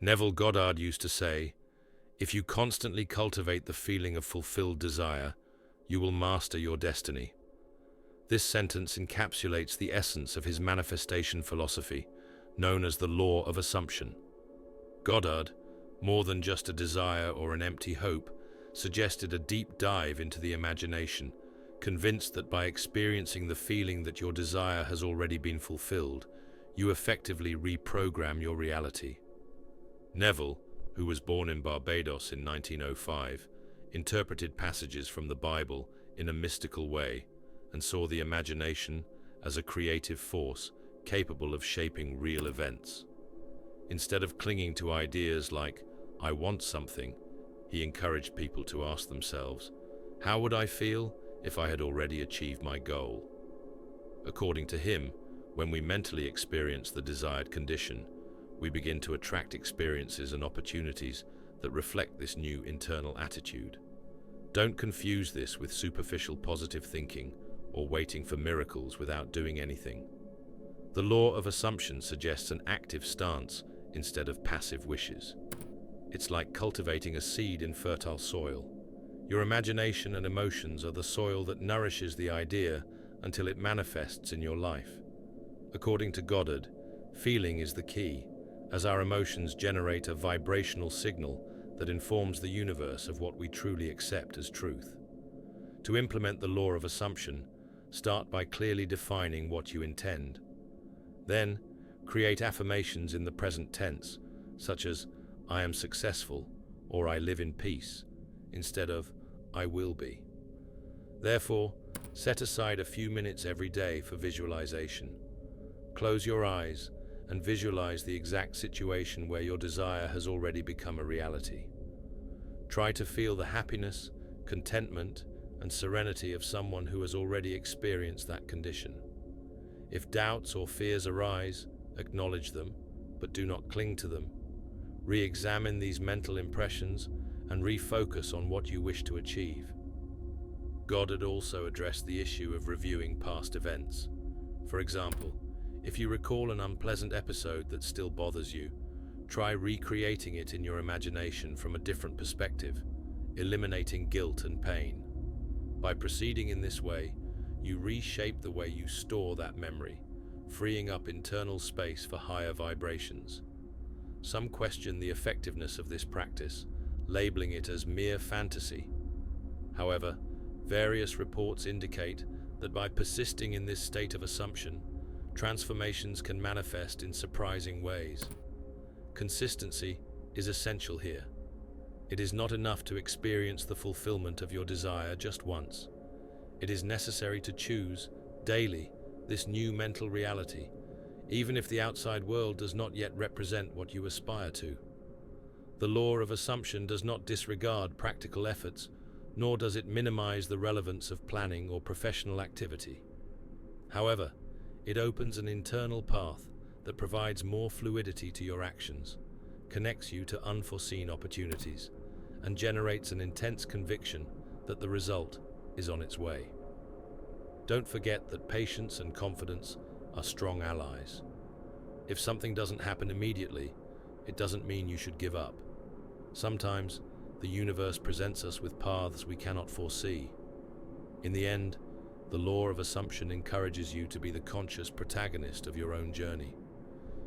Neville Goddard used to say, "If you constantly cultivate the feeling of fulfilled desire, you will master your destiny." This sentence encapsulates the essence of his manifestation philosophy, known as the law of assumption. Goddard, more than just a desire or an empty hope, suggested a deep dive into the imagination, convinced that by experiencing the feeling that your desire has already been fulfilled, you effectively reprogram your reality. Neville, who was born in Barbados in 1905, interpreted passages from the Bible in a mystical way and saw the imagination as a creative force capable of shaping real events. Instead of clinging to ideas like, "I want something," he encouraged people to ask themselves, "How would I feel if I had already achieved my goal?" According to him, when we mentally experience the desired condition, we begin to attract experiences and opportunities that reflect this new internal attitude. Don't confuse this with superficial positive thinking or waiting for miracles without doing anything. The law of assumption suggests an active stance instead of passive wishes. It's like cultivating a seed in fertile soil. Your imagination and emotions are the soil that nourishes the idea until it manifests in your life. According to Goddard, feeling is the key, as our emotions generate a vibrational signal that informs the universe of what we truly accept as truth. To implement the law of assumption, start by clearly defining what you intend. Then, create affirmations in the present tense, such as "I am successful" or "I live in peace," instead of "I will be." Therefore, set aside a few minutes every day for visualization. Close your eyes and visualize the exact situation where your desire has already become a reality. Try to feel the happiness, contentment, and serenity of someone who has already experienced that condition. If doubts or fears arise, acknowledge them, but do not cling to them. Re-examine these mental impressions and refocus on what you wish to achieve. Goddard also addressed the issue of reviewing past events. For example, if you recall an unpleasant episode that still bothers you, try recreating it in your imagination from a different perspective, eliminating guilt and pain. By proceeding in this way, you reshape the way you store that memory, freeing up internal space for higher vibrations. Some question the effectiveness of this practice, labeling it as mere fantasy. However, various reports indicate that by persisting in this state of assumption, transformations can manifest in surprising ways. Consistency is essential here. It is not enough to experience the fulfillment of your desire just once. It is necessary to choose, daily, this new mental reality, even if the outside world does not yet represent what you aspire to. The law of assumption does not disregard practical efforts, nor does it minimize the relevance of planning or professional activity. However, it opens an internal path that provides more fluidity to your actions, connects you to unforeseen opportunities, and generates an intense conviction that the result is on its way. Don't forget that patience and confidence are strong allies. If something doesn't happen immediately, it doesn't mean you should give up. Sometimes, the universe presents us with paths we cannot foresee. In the end, the law of assumption encourages you to be the conscious protagonist of your own journey.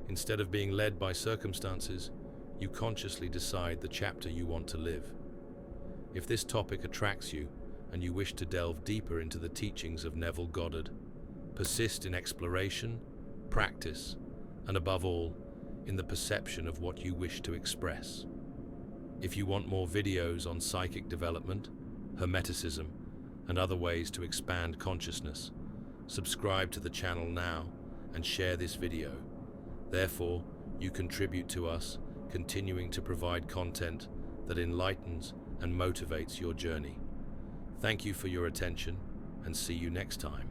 Instead of being led by circumstances, you consciously decide the chapter you want to live. If this topic attracts you and you wish to delve deeper into the teachings of Neville Goddard, persist in exploration, practice, and above all, in the perception of what you wish to express. If you want more videos on psychic development, hermeticism, and other ways to expand consciousness, subscribe to the channel now and share this video. Therefore, you contribute to us continuing to provide content that enlightens and motivates your journey. Thank you for your attention, and see you next time.